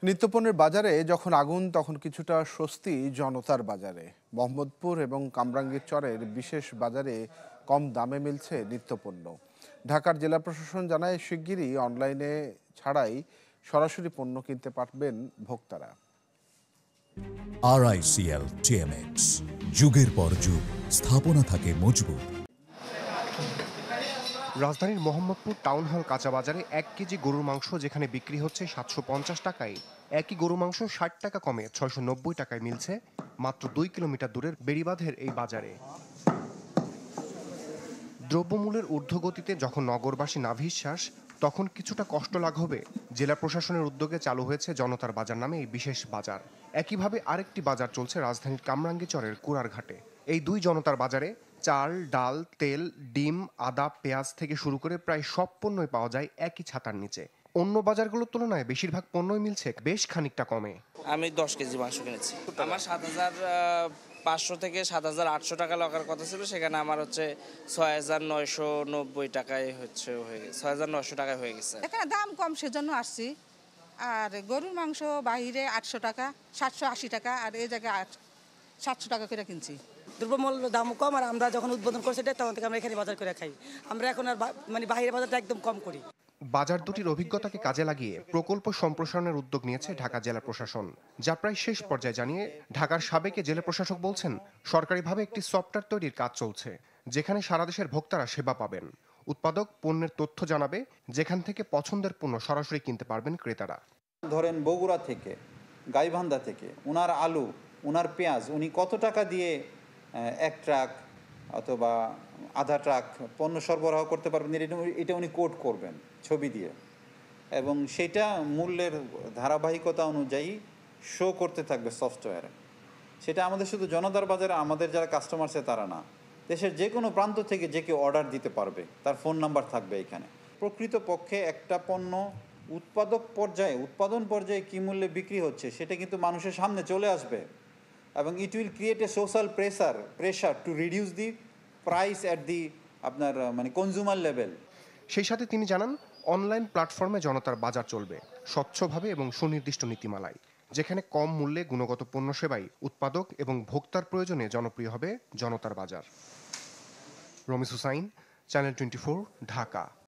নিত্যপণ্যের বাজারে যখন আগুন তখন কিছুটা স্বস্তি জনতার বাজারে। মোহাম্মদপুর এবং কামরাঙ্গীর চরের বিশেষ বাজারে কম দামে মিলছে নিত্যপণ্য। ঢাকার জেলা প্রশাসন জানায় শিগগিরই অনলাইনে ছাড়াই সরাসরি পণ্য কিনতে পারবেন ভোক্তারা। RICL TMX, যুগের পর যুগ স্থাপনা থাকে মজবুত। রাজধানীর মোহাম্মদপুর টাউন হল কাঁচা বাজারে 1 কেজি গরুর মাংস যেখানে বিক্রি হচ্ছে 750 টাকায়, একই গরু মাংস 60 টাকা কমে 690 টাকায় মিলছে মাত্র 2 কিলোমিটার দূরের বেড়িবাঁধের এই বাজারে। দ্রব্যমূল্যের ঊর্ধ্বগতিতে যখন নগরবাসী নাভিশ্বাস, তখন কিছুটা কষ্ট লাঘবে জেলা প্রশাসনের উদ্যোগে চালু হয়েছে জনতার বাজার নামে এই বিশেষ বাজার। একইভাবে আরেকটি বাজার চলছে রাজধানীর কামরাঙ্গীচরের কুড়ারঘাটে। এই দুই জনতার বাজারে চাল, ডাল, তেল, ডিম, আদা, পেঁয়াজ থেকে শুরু করে প্রায় সব পণ্যই পাওয়া যায় একই ছাতার নিচে। অন্য বাজারগুলোর তুলনায় বেশিরভাগ পণ্যই মিলছে বেশ খানিকটা কমে। আমি 10 কেজি মাংস কিনেছি। আমার 7,500 থেকে 7,800 টাকা লাগার কথা ছিল, সেখানে আমার হচ্ছে 6,990 টাকায় হয়ে গেছে, 6,900 টাকায় হয়ে গেছে। এখানে দাম কম সেজন্য আসছি। আর গরুর মাংস বাইরে 800 টাকা, 780 টাকা, আর এই জায়গায় 700 টাকা করে কিনছি। দ্রব্যমূল্য দাম কম, আর আমরা যখন উদ্বোধন করছি তখন থেকে আমরা এখানে বাজার করে খাই। আমরা এখন আর বাইরের বাজারটা একদম কম করি। বাজার দুটির অভিজ্ঞতাকে কাজে লাগিয়ে প্রকল্প সম্প্রসারণের উদ্যোগ নিয়েছে ঢাকা জেলা প্রশাসন, যা প্রায় শেষ পর্যায়ে জানিয়ে ঢাকার সাবেক জেলা প্রশাসক বলছেন সরকারিভাবে একটি সফটওয়্যার তৈরির কাজ চলছে, যেখানে সারা দেশের ভোক্তারা সেবা পাবেন। উৎপাদক পণ্যের তথ্য জানাবে, যেখান থেকে পছন্দের পণ্য সরাসরি কিনতে পারবেন ক্রেতারা। ধরেন বগুড়া থেকে, গাইবান্ধা থেকে উনার আলু, উনার পেঁয়াজ উনি কত টাকা দিয়ে 1 ট্রাক অথবা আধা ট্রাক পণ্য সরবরাহ করতে পারবেন, এটা উনি কোড করবেন ছবি দিয়ে, এবং সেটা মূল্যের ধারাবাহিকতা অনুযায়ী শো করতে থাকবে সফটওয়্যারে। সেটা আমাদের শুধু জনতার বাজারে আমাদের যারা কাস্টমার আছে তারা না, দেশের যে কোনো প্রান্ত থেকে যে কেউ অর্ডার দিতে পারবে, তার ফোন নাম্বার থাকবে এখানে। প্রকৃতপক্ষে একটা পণ্য উৎপাদন পর্যায়ে কী মূল্যে বিক্রি হচ্ছে সেটা কিন্তু মানুষের সামনে চলে আসবে, এবং it will create a social pressure to reduce the price at the আপনার কনজিউমার লেভেল। সেই সাথে তিনি জানান, অনলাইন প্ল্যাটফর্মে জনতার বাজার চলবে স্বচ্ছভাবে এবং সুনির্দিষ্ট নীতিমালায়, যেখানে কম মূল্যে গুণগত পণ্য সেবাই উৎপাদক এবং ভোক্তার প্রয়োজনে জনপ্রিয় হবে জনতার বাজার। রমিস হুসাইন, চ্যানেল 24, ঢাকা।